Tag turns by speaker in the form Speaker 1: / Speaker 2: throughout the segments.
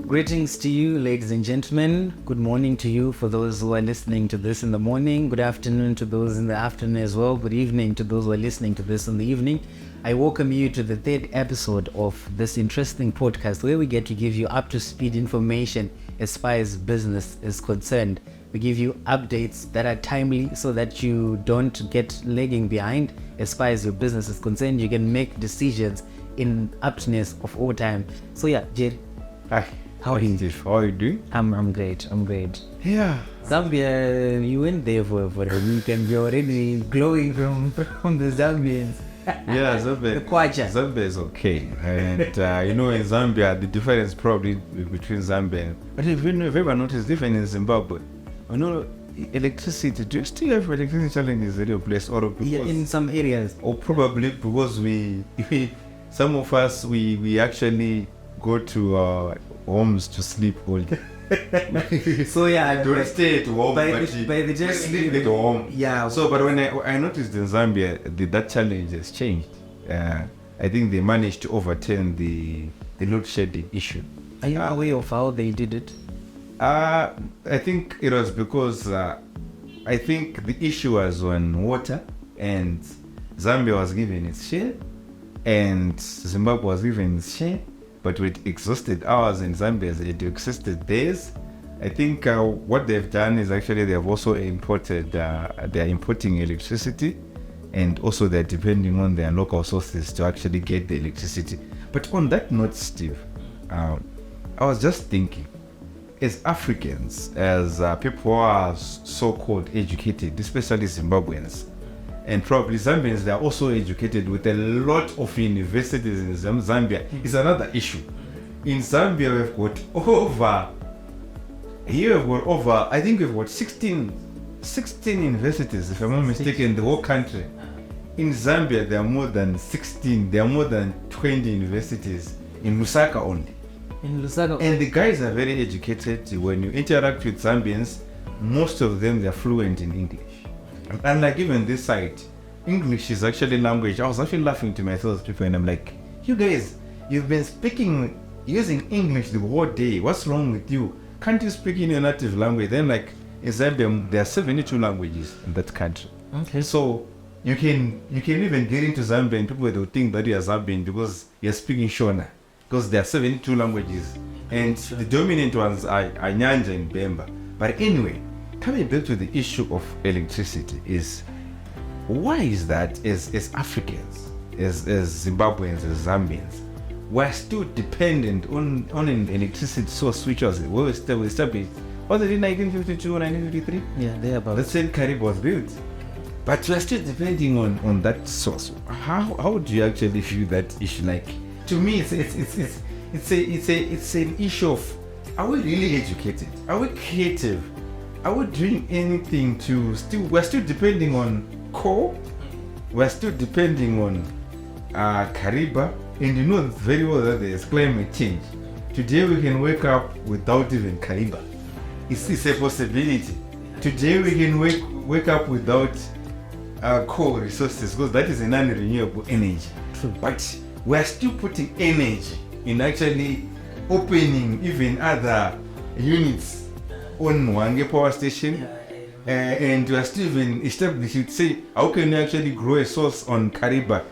Speaker 1: Greetings to you, ladies and gentlemen. Good morning to you for those who are listening to this in the morning. Good afternoon to those in the afternoon as well. Good evening to those who are listening to this in the evening. I welcome you to the third episode of this interesting podcast where we get to give you up-to-speed information as far as business is concerned. We give you updates that are timely so that you don't get lagging behind as far as your business is concerned. You can make decisions in aptness of all time. So yeah, Jerry.
Speaker 2: Hi.
Speaker 1: How are you?
Speaker 2: How are you doing?
Speaker 1: I'm great.
Speaker 2: Yeah.
Speaker 1: Zambia, you went there for a week and you're already glowing from the Zambians.
Speaker 2: Yeah,
Speaker 1: The Kwacha.
Speaker 2: Zambia is okay. And in Zambia, the difference probably between Zambia but if you ever noticed, even in Zimbabwe, electricity, do you still have electricity challenges at your place? Or because,
Speaker 1: Yeah, in some areas.
Speaker 2: or probably because some of us, we actually go to homes to sleep all day.
Speaker 1: So yeah,
Speaker 2: Don't stay at home,
Speaker 1: by
Speaker 2: but
Speaker 1: the time
Speaker 2: sleep at home.
Speaker 1: Yeah.
Speaker 2: So, but when I noticed in Zambia, that challenge has changed. I think they managed to overturn the load shedding issue.
Speaker 1: Are you aware of how they did it?
Speaker 2: I think it was because I think the issue was on water, and Zambia was given its share, and Zimbabwe was given its share. But with exhausted hours in Zambia, it exhausted theirs. I think what they've done is actually they have also imported, they're importing electricity, and also they're depending on their local sources to actually get the electricity. But on that note, Steve, I was just thinking, as Africans, as people who are so-called educated, especially Zimbabweans, and probably Zambians, they are also educated with a lot of universities in Zambia. It's another issue. In Zambia, we've got I think we've got 16 universities, if I'm not mistaken, in the whole country. In Zambia, there are more than 16, there are more than 20 universities in Lusaka only.
Speaker 1: In Lusaka.
Speaker 2: And the guys are very educated. When you interact with Zambians, most of them, they're fluent in English. And like even this side, English is actually language. I was actually laughing to myself before, and I'm like, you guys, you've been using English the whole day. What's wrong with you? Can't you speak in your native language? Then like in Zambia, there are 72 languages in that country.
Speaker 1: Okay.
Speaker 2: So you can even get into Zambia and people will think that you are Zambian because you're speaking Shona. Because there are 72 languages. And the dominant ones are Nyanja and Bemba. But anyway, coming back to the issue of electricity is, why is that as Africans, as Zimbabweans, as Zambians, we're still dependent on an electricity source which was established, was it in 1952 or 1953?
Speaker 1: Yeah, they about.
Speaker 2: That's when Carib was built. But we're still depending on that source. How do you actually view that issue? Like, to me, it's an issue of, are we really educated? Are we creative? Are we doing anything we're still depending on coal, we're still depending on Kariba, and you know very well that there's climate change. Today we can wake up without even Kariba. It's a possibility. Today we can wake up without coal resources, because that is a non-renewable energy.
Speaker 1: True.
Speaker 2: But we're still putting energy in actually opening even other units on Wange power station, and we are still even established. Say, how can you actually grow a source on Kariba?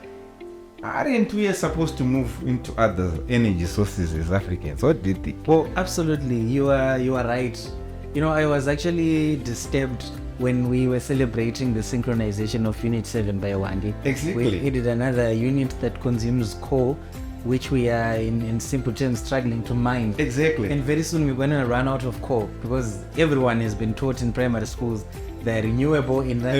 Speaker 2: Aren't we supposed to move into other energy sources as Africans? What do you think?
Speaker 1: Well, absolutely, you are right. I was actually disturbed when we were celebrating the synchronization of Unit 7 by Wange.
Speaker 2: Exactly.
Speaker 1: We added another unit that consumes coal, which we are in simple terms struggling to mine.
Speaker 2: Exactly.
Speaker 1: And very soon we're going to run out of coal, because everyone has been taught in primary schools they're renewable in that.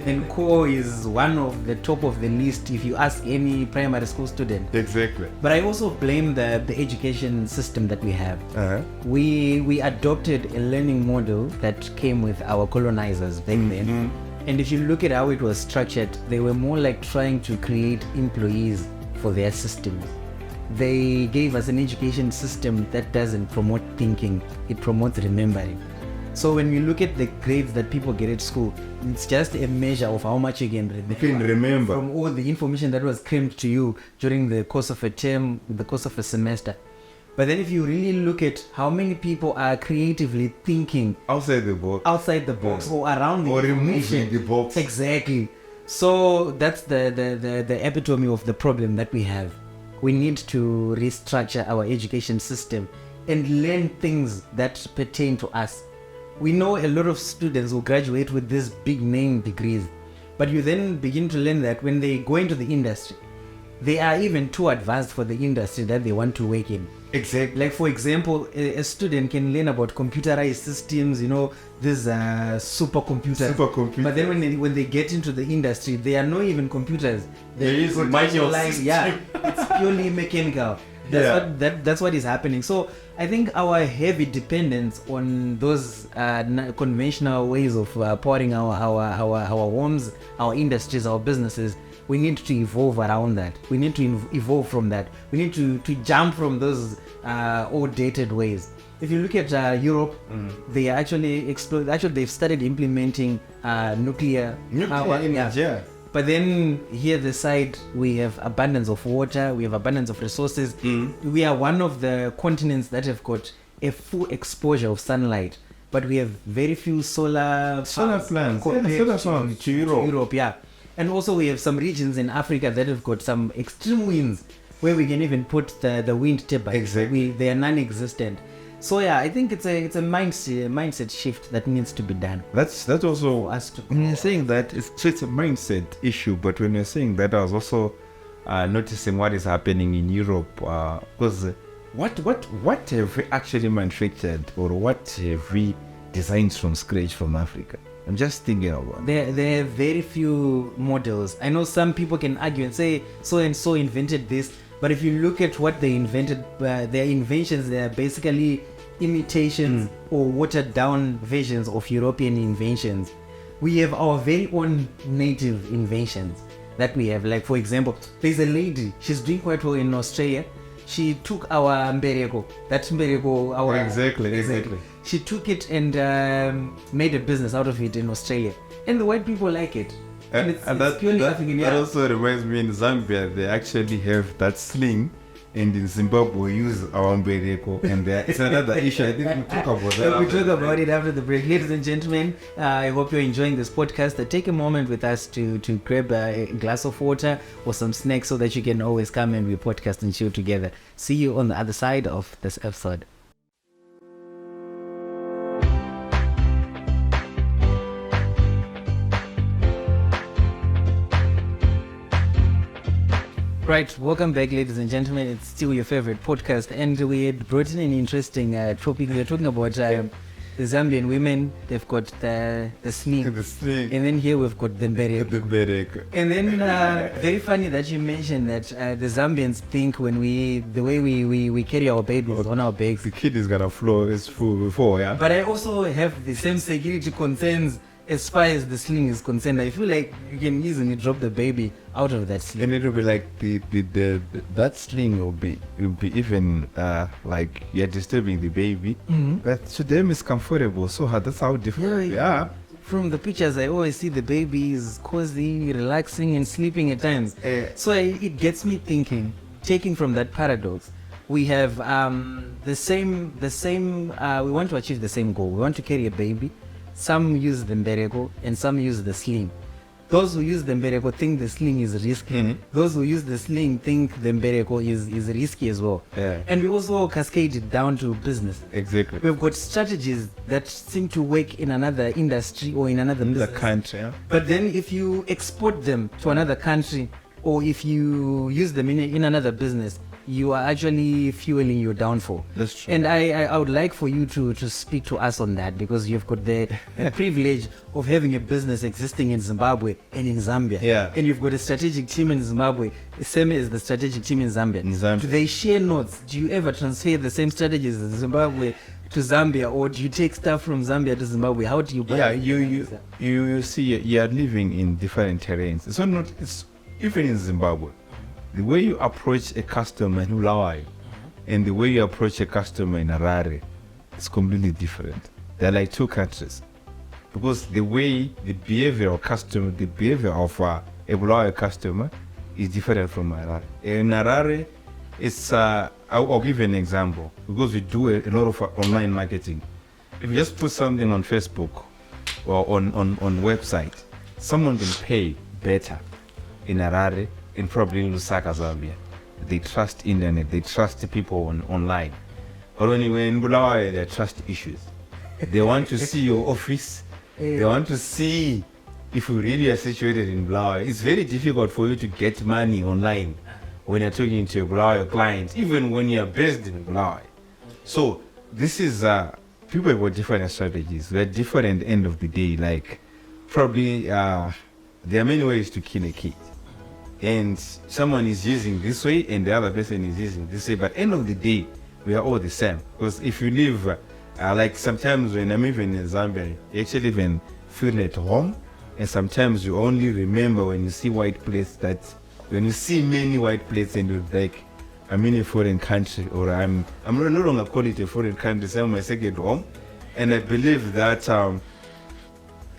Speaker 1: And coal is one of the top of the list if you ask any primary school student.
Speaker 2: Exactly.
Speaker 1: But I also blame the education system that we have.
Speaker 2: Uh-huh.
Speaker 1: We adopted a learning model that came with our colonizers back then.
Speaker 2: Mm-hmm.
Speaker 1: And if you look at how it was structured, they were more like trying to create employees for their systems. They gave us an education system that doesn't promote thinking, it promotes remembering. So when we look at the grades that people get at school, it's just a measure of how much you can
Speaker 2: remember
Speaker 1: from all the information that was crammed to you during the course of a term, the course of a semester. But then if you really look at how many people are creatively thinking
Speaker 2: outside the box
Speaker 1: or around the
Speaker 2: or
Speaker 1: information.
Speaker 2: removing the box.
Speaker 1: Exactly. So that's the epitome of the problem that we have. We need to restructure our education system and learn things that pertain to us. We know a lot of students who graduate with these big name degrees, but you then begin to learn that when they go into the industry, they are even too advanced for the industry that they want to work in.
Speaker 2: Exactly.
Speaker 1: Like, for example, a student can learn about computerized systems, this supercomputer. But then when they get into the industry, they are not even computers.
Speaker 2: There is a manual system.
Speaker 1: Yeah, it's purely mechanical. That's what is happening. So I think our heavy dependence on those conventional ways of powering our homes, our industries, our businesses, we need to evolve around that. We need to evolve from that. We need to jump from those outdated ways. If you look at Europe, they actually they've started implementing nuclear power.
Speaker 2: Yeah.
Speaker 1: But then here the side, we have abundance of water, we have abundance of resources. We are one of the continents that have got a full exposure of sunlight, but we have very few solar
Speaker 2: plants
Speaker 1: compared
Speaker 2: to Europe.
Speaker 1: Yeah. And also we have some regions in Africa that have got some extreme winds where we can even put the wind turbines.
Speaker 2: Exactly.
Speaker 1: They are non-existent. So yeah, I think it's a mindset shift that needs to be done.
Speaker 2: That's also
Speaker 1: For us to.
Speaker 2: when you're saying that it's a mindset issue, but when you're saying that, I was also noticing what is happening in Europe, because what have we actually manufactured, or what have we designed from scratch from Africa? I'm just thinking about
Speaker 1: There are very few models. I know some people can argue and say so and so invented this, but if you look at what they invented, their inventions, they are basically imitations or watered down versions of European inventions. We have our very own native inventions that we have. Like, for example, there's a lady, she's doing quite well in Australia. She took our mbereko,
Speaker 2: Exactly.
Speaker 1: She took it and made a business out of it in Australia, and the white people like it. And it's purely African.
Speaker 2: That also reminds me, in Zambia they actually have that sling, and in Zimbabwe we use our mbereko, and it's another issue. I think we'll talk about that.
Speaker 1: We'll talk about it after the break. Ladies and gentlemen, I hope you're enjoying this podcast. Take a moment with us to grab a glass of water or some snacks so that you can always come and we podcast and chill together. See you on the other side of this episode. Right, welcome back, ladies and gentlemen. It's still your favorite podcast, and we had brought in an interesting topic. We're talking about the Zambian women. They've got the sling, and then here we've got the mbereko. And then very funny that you mentioned that the Zambians think when the way we carry our babies on our backs,
Speaker 2: the kid is gonna flow is full before, yeah.
Speaker 1: But I also have the same security concerns as far as the sling is concerned. I feel like you can easily drop the baby out of that sling.
Speaker 2: And it'll be like that sling will be even like you're disturbing the baby, but to them it's comfortable. So that's how different. Yeah.
Speaker 1: From the pictures, I always see the baby is cozy, relaxing, and sleeping at times. So it gets me thinking. Taking from that paradox, we have the same. We want to achieve the same goal. We want to carry a baby. Some use the mbereko and some use the sling. Those who use the mbereko think the sling is risky. Those who use the sling think the mbereko is risky as well. And we also cascade it down to business.
Speaker 2: Exactly.
Speaker 1: We've got strategies that seem to work in another industry or in another business.
Speaker 2: Country. Yeah.
Speaker 1: But then if you export them to another country, or if you use them in another business, you are actually fueling your downfall.
Speaker 2: That's true.
Speaker 1: And I would like for you to speak to us on that, because you've got the privilege of having a business existing in Zimbabwe and in Zambia.
Speaker 2: Yeah.
Speaker 1: And you've got a strategic team in Zimbabwe, the same as the strategic team in Zambia. Do they share notes? Do you ever transfer the same strategies in Zimbabwe to Zambia, or do you take stuff from Zambia to Zimbabwe? How do you balance?
Speaker 2: You see, you are living in different terrains. It's even in Zimbabwe. The way you approach a customer in Ulawayo and the way you approach a customer in Harare is completely different. They're like two countries. Because the behavior of a Bulawayo customer is different from Harare. In Harare, It's I'll give you an example because we do a lot of online marketing. If you just put something on Facebook or on website, someone can pay better in Harare and probably in Lusaka, Zambia. They trust internet, they trust the people online. But when you're in Bulawayo, there are trust issues. They want to see your office. They want to see if you really are situated in Bulawayo. It's very difficult for you to get money online when you're talking to your Bulawayo clients, even when you're based in Bulawayo. So this is people have got different strategies. They're different at the end of the day. Like probably there are many ways to kill a kid. And someone is using this way and the other person is using this way. But at the end of the day, we are all the same. Because if you live, like sometimes when I'm even in Zambia, you actually even feel at home. And sometimes you only remember when you see white plates that, when you see many white plates and you're like, I'm in a foreign country, or I'm no longer call it a foreign country, I'm my second home. And I believe that the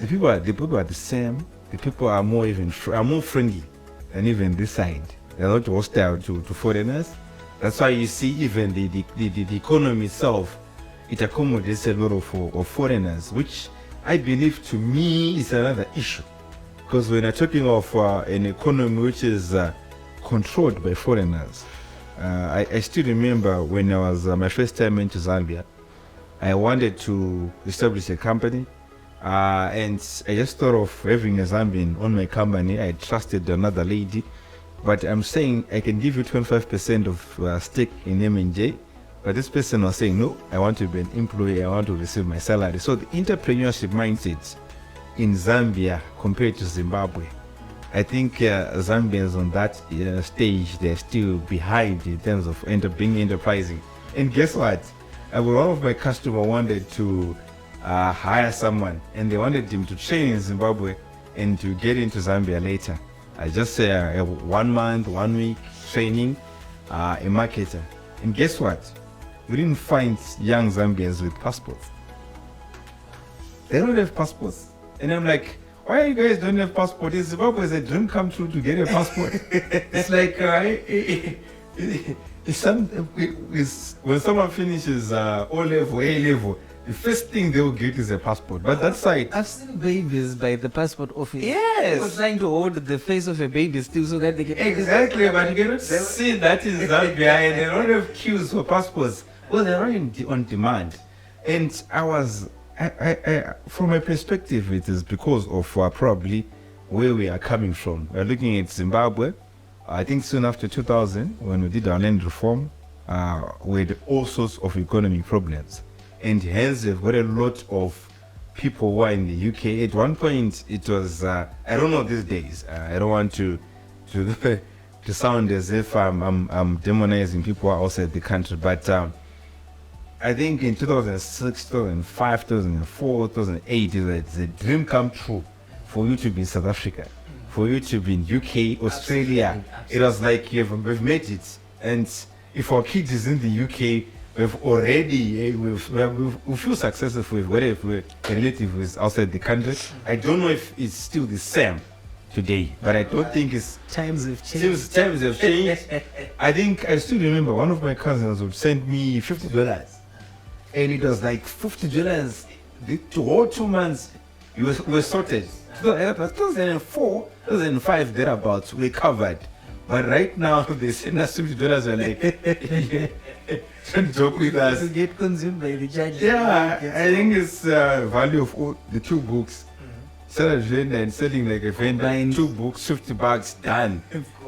Speaker 2: people are the same. The people are more friendly. And even this side, they're not hostile to foreigners. That's why you see even the economy itself, it accommodates a lot of foreigners, which I believe to me is another issue. Because when you're talking of an economy which is controlled by foreigners, I still remember when I was my first time into Zambia, I wanted to establish a company. And I just thought of having a Zambian on my company. I trusted another lady, but I'm saying I can give you 25% of stake in M&J. But this person was saying, no, I want to be an employee. I want to receive my salary. So the entrepreneurship mindset in Zambia compared to Zimbabwe, I think Zambians on that stage, they're still behind in terms of being enterprising. And guess what? One of my customers wanted to hire someone and they wanted him to train in Zimbabwe and to get into Zambia later. I just say 1 month, 1 week training, a marketer. And guess what? We didn't find young Zambians with passports. They don't have passports. And I'm like, why you guys don't have passport? In Zimbabwe is a dream come true to get a passport. It's like when someone finishes O level, A level, the first thing they will get is a passport. But that side,
Speaker 1: I've seen babies by the passport office.
Speaker 2: Yes.
Speaker 1: People trying to hold the face of a baby still so that they can.
Speaker 2: Exactly, but you cannot see that in Zambia and they don't have queues for passports. Well, they're not on demand. And I from my perspective, it is because of probably where we are coming from. We're looking at Zimbabwe. I think soon after 2000, when we did our land reform, we had all sorts of economic problems. And hence, they've got a lot of people who are in the UK. At one point, it was, I don't know these days. I don't want to sound as if I'm demonizing people outside the country. But I think in 2006, 2005, 2004, 2008, it's a dream come true for you to be in South Africa, for you to be in UK, Australia. Absolutely. It was like we've made it. And if our kids is in the UK, we've already, we feel successful with whatever a relative is outside the country. I don't know if it's still the same today, but I don't think it's...
Speaker 1: Times have changed.
Speaker 2: Times have changed. I think I still remember one of my cousins would send me $50. And it was like $50, the whole 2 months, we were sorted. 2004, 2005, thereabouts, we covered. But right now, they send us $50, we're like... Don't joke with us.
Speaker 1: To get consumed by the judge.
Speaker 2: Yeah, I think it's value of all the 2 books. Instead of and selling like a vendor, 2 books, $50, done.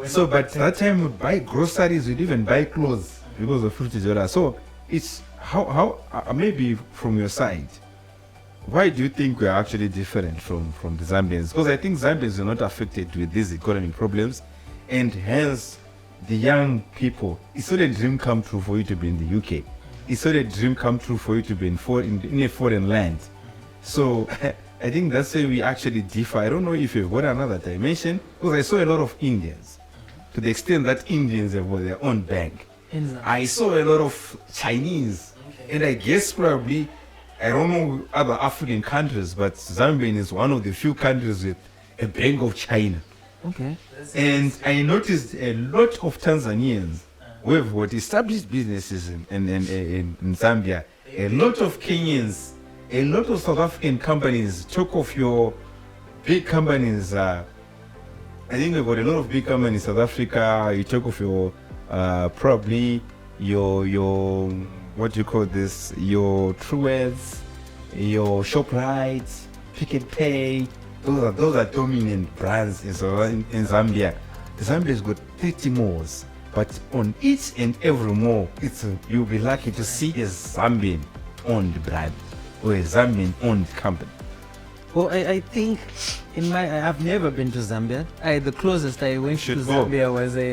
Speaker 2: So, but that time we'd buy groceries, we'd even buy clothes because of $50. So, it's how maybe from your side, why do you think we're actually different from the Zambians? Because I think Zambians are not affected with these economic problems, and hence the young people, it's not a dream come true for you to be in the UK. It's not a dream come true for you to be in a foreign land. So I think that's where we actually differ. I don't know if you've got another dimension, because I saw a lot of Indians, to the extent that Indians have got their own bank. I saw a lot of Chinese, and I guess probably, I don't know other African countries, but Zambia is one of the few countries with a Bank of China.
Speaker 1: Okay.
Speaker 2: And I noticed a lot of Tanzanians we've got established businesses in Zambia. A lot of Kenyans, a lot of South African companies, talk of your big companies. I think we've got a lot of big companies in South Africa. You talk of your probably your what do you call this? Your Truworths, your ShopRite, Pick and Pay. Those are dominant brands in Zambia. Zambia's got 30 malls, but on each and every mall, you'll be lucky to see a Zambian-owned brand or a Zambian-owned company.
Speaker 1: Well, I think I've never been to Zambia. The closest I went to Zambia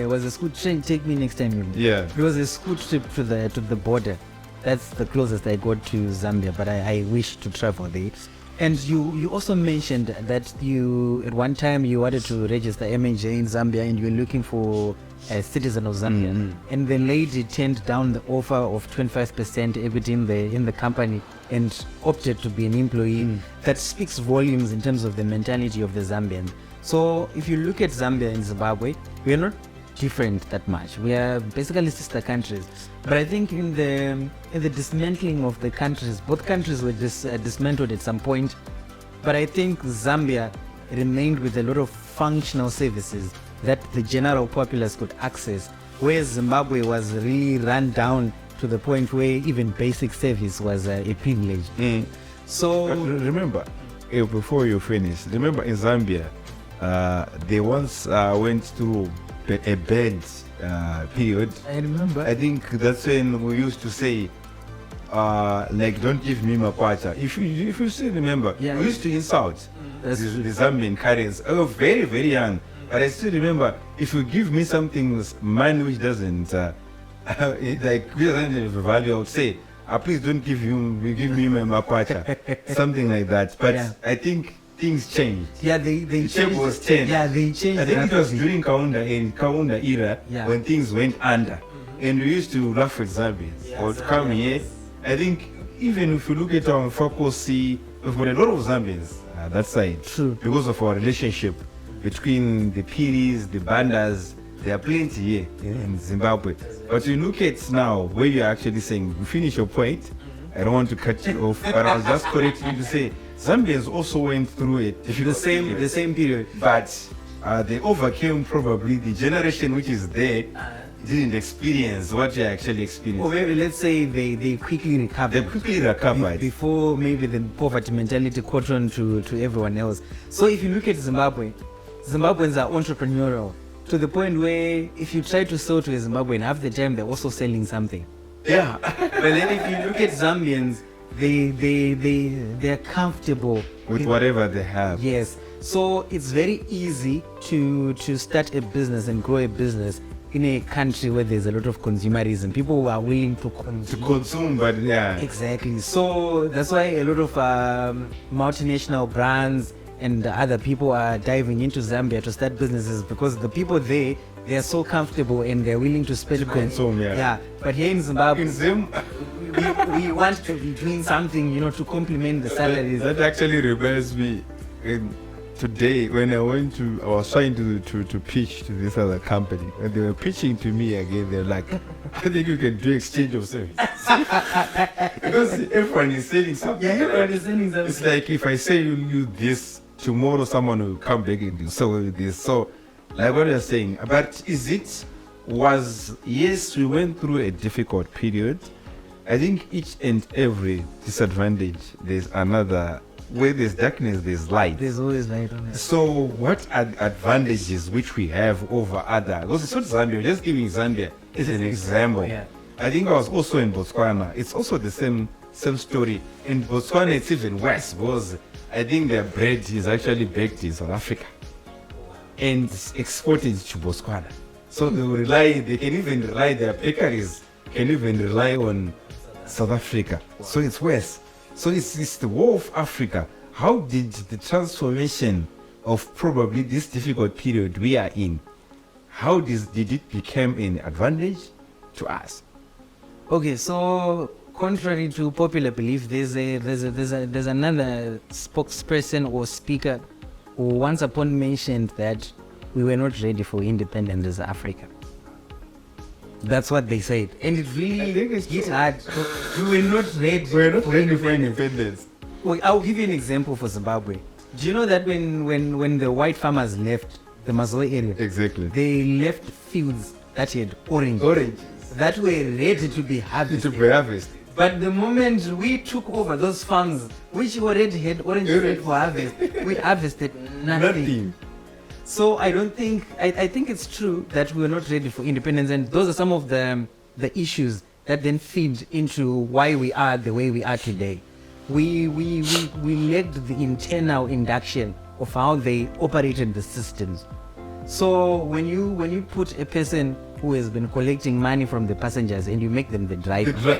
Speaker 1: was a scoot train. Take me next time.
Speaker 2: Yeah.
Speaker 1: It was a scoot trip to the border. That's the closest I got to Zambia, but I wish to travel there. And you also mentioned that you at one time you wanted to register MNJ in Zambia and you were looking for a citizen of Zambia. Mm-hmm. And the lady turned down the offer of 25% equity in the company and opted to be an employee. That speaks volumes in terms of the mentality of the Zambians. So if you look at Zambia and Zimbabwe, we are not different that much. We are basically sister countries. But I think in the dismantling of the countries, both countries were dismantled at some point. But I think Zambia remained with a lot of functional services that the general populace could access, whereas Zimbabwe was really run down to the point where even basic service was a privilege. So
Speaker 2: remember, before you finish, remember in Zambia, they once went through a bad period.
Speaker 1: I remember.
Speaker 2: I think that's when we used to say, like, don't give me mapacha. If you still remember, we used to insult the Zambian currency. I was very, very young, but I still remember, if you give me something, money which doesn't, like, which doesn't have value, I would say, please don't give me my mapacha, something like that. But I think things changed.
Speaker 1: Yeah, they changed.
Speaker 2: Was changed.
Speaker 1: Yeah, they changed.
Speaker 2: I think it was during Kaunda era when things went under, and we used to laugh at Zambians or to come here. I think even if you look at our faculty, we've got a lot of Zambians that side.
Speaker 1: True.
Speaker 2: Because of our relationship between the Piris, the Bandas. There are plenty here in Zimbabwe. But you look at now where you're actually saying, you finish your point. I don't want to cut you off, but I was just correcting you to say Zambians also went through it.
Speaker 1: The same period.
Speaker 2: But they overcame probably the generation which is there didn't experience what you actually experienced.
Speaker 1: Or maybe let's say they quickly recovered.
Speaker 2: They quickly recovered.
Speaker 1: Before maybe the poverty mentality caught on to everyone else. So if you look at Zimbabwe, Zimbabweans are entrepreneurial to the point where if you try to sell to a Zimbabwean, half the time they're also selling something.
Speaker 2: Yeah.
Speaker 1: But then if you look at Zambians, they're comfortable
Speaker 2: with whatever they have.
Speaker 1: Yes. So it's very easy to start a business and grow a business in a country where there's a lot of consumerism. People who are willing to consume.
Speaker 2: But yeah.
Speaker 1: Exactly. So that's why a lot of multinational brands and other people are diving into Zambia to start businesses, because the people there, they are so comfortable and they're willing to spend.
Speaker 2: To consume,
Speaker 1: yeah. But here in Zimbabwe, we want to be doing something, to complement the salaries.
Speaker 2: That actually reminds me. Today, when I was trying to pitch to this other company, and they were pitching to me again, they're like, I think you can do exchange of service. Because everyone is selling something.
Speaker 1: Yeah, everyone is selling something.
Speaker 2: It's like if I say you this, tomorrow someone will come back and do so with this. So, like what you're saying, but yes, we went through a difficult period. I think each and every disadvantage, there's another. Where there's darkness, there's light.
Speaker 1: There's always light on it.
Speaker 2: So what are the advantages which we have over other? Because it's not Zambia, just giving Zambia as an example.
Speaker 1: Yeah.
Speaker 2: I think I was also in Botswana. It's also the same story. In Botswana, it's even worse because I think their bread is actually baked in South Africa and exported to Botswana. So they can even rely, their bakeries can even rely on South Africa. So it's worse. So it's the war of Africa. How did the transformation of probably this difficult period we are in, how did it become an advantage to us?
Speaker 1: Okay, so contrary to popular belief, there's another spokesperson or speaker who once upon mentioned that we were not ready for independence as Africa. That's what they said. And it
Speaker 2: I
Speaker 1: really
Speaker 2: think it's
Speaker 1: hit
Speaker 2: true.
Speaker 1: hard. We were not ready.
Speaker 2: We're not ready for independence.
Speaker 1: Well, I'll give you an example for Zimbabwe. Do you know that when the white farmers left the Mazoe area,
Speaker 2: Exactly.
Speaker 1: they left fields that had
Speaker 2: Oranges.
Speaker 1: that were ready to be
Speaker 2: To
Speaker 1: harvested.
Speaker 2: be harvested.
Speaker 1: But the moment we took over those farms, which already had oranges ready for harvest, we harvested nothing. So I don't think, I think it's true that we're not ready for independence, and those are some of the issues that then feed into why we are the way we are today. We lacked the internal induction of how they operated the systems. So when you put a person who has been collecting money from the passengers and you make them the driver,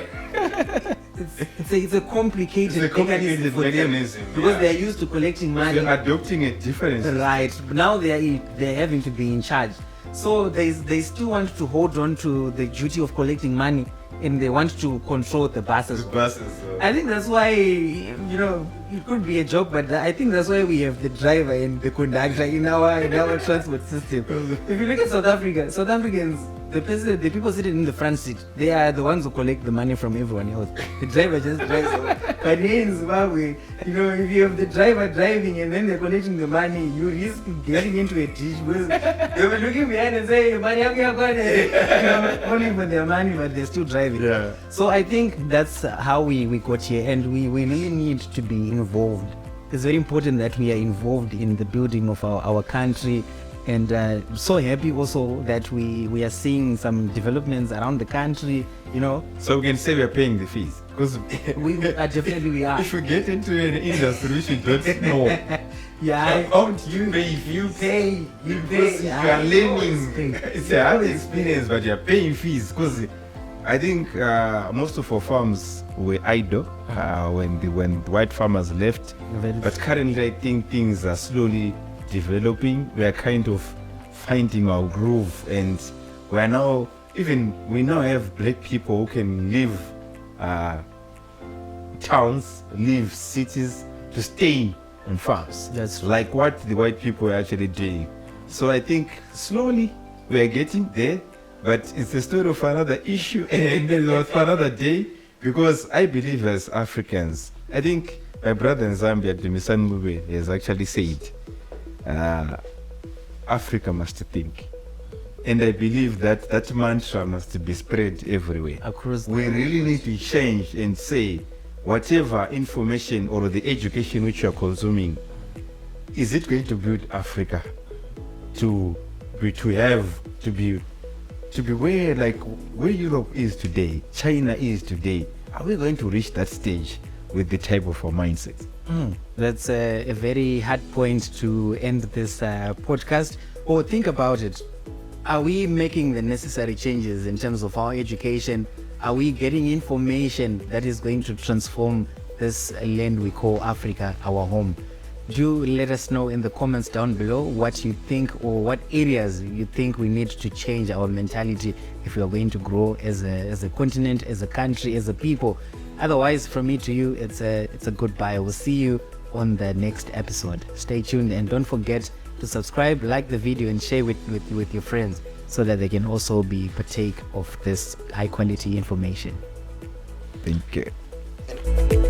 Speaker 1: it's a complicated mechanism for them,
Speaker 2: mechanism,
Speaker 1: because
Speaker 2: yeah.
Speaker 1: they're used to collecting money.
Speaker 2: You're adopting a different
Speaker 1: Right. Now they're having to be in charge. So they still want to hold on to the duty of collecting money, and they want to control the buses.
Speaker 2: buses.
Speaker 1: I think that's why, it could be a joke, but I think that's why we have the driver and the conductor in our transport system. If you look at South Africans, the people sitting in the front seat, they are the ones who collect the money from everyone else. The driver just drives away. But here in Zimbabwe, if you have the driver driving and then they're collecting the money, you risk getting into a ditch because they'll be looking behind and say, money, I'm only for their money, but they're still driving.
Speaker 2: Yeah.
Speaker 1: So I think that's how we got here, and we really need to be involved. It's very important that we are involved in the building of our country. And so happy also that we are seeing some developments around the country,
Speaker 2: So we can say we are paying the fees. Because
Speaker 1: we are definitely are.
Speaker 2: if we get into an industry which we don't know,
Speaker 1: Yeah,
Speaker 2: don't you pay fees?
Speaker 1: you pay.
Speaker 2: Because you are learning. It's a hard experience, but you're paying fees. Because I think most of our farms were idle when the white farmers left. But currently, I think things are slowly developing. We are kind of finding our groove, and we now have black people who can leave towns, leave cities to stay on farms.
Speaker 1: That's
Speaker 2: like what the white people are actually doing. So I think slowly we are getting there, but it's a story of another issue and for another day, because I believe as Africans, I think my brother in Zambia, Dumisan Mube, has actually said, Africa must think. And I believe that mantra must be spread everywhere.
Speaker 1: Across
Speaker 2: We really need to change and say, whatever information or the education which you are consuming, is it going to build Africa to be where Europe is today, China is today? Are we going to reach that stage with the type of our mindset?
Speaker 1: That's a very hard point to end this podcast. Or think about it. Are we making the necessary changes in terms of our education? Are we getting information that is going to transform this land we call Africa, our home? Do let us know in the comments down below what you think, or what areas you think we need to change our mentality if we are going to grow as a continent, as a country, as a people. Otherwise, from me to you, it's a goodbye. We'll see you on the next episode. Stay tuned, and don't forget to subscribe, like the video, and share with your friends so that they can also be partake of this high quality information.
Speaker 2: Thank you.